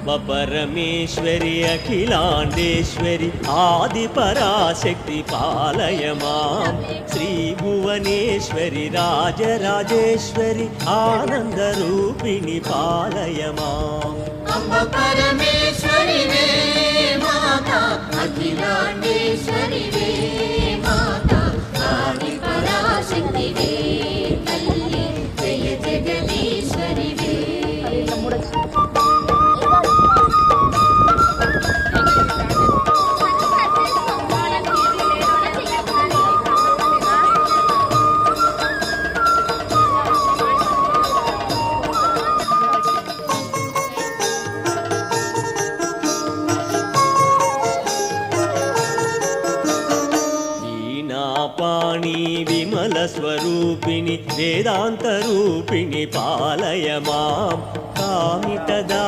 परमेश्वरि अखिलाण्डेश्वरि आदिपराशक्ति पालय मां श्रीभुवनेश्वरि राजराजेश्वरि आनन्दरूपिणि पालय माम् अम्ब परमेश्वरि वे माता अखिलाण्डेश्वरि वे माता आदिपराशक्ति वे तल्ली जय जगदीश्वरि वे पाणी विमल स्वरूपिणि वेदांत रूपिणि पालय मां कामितदा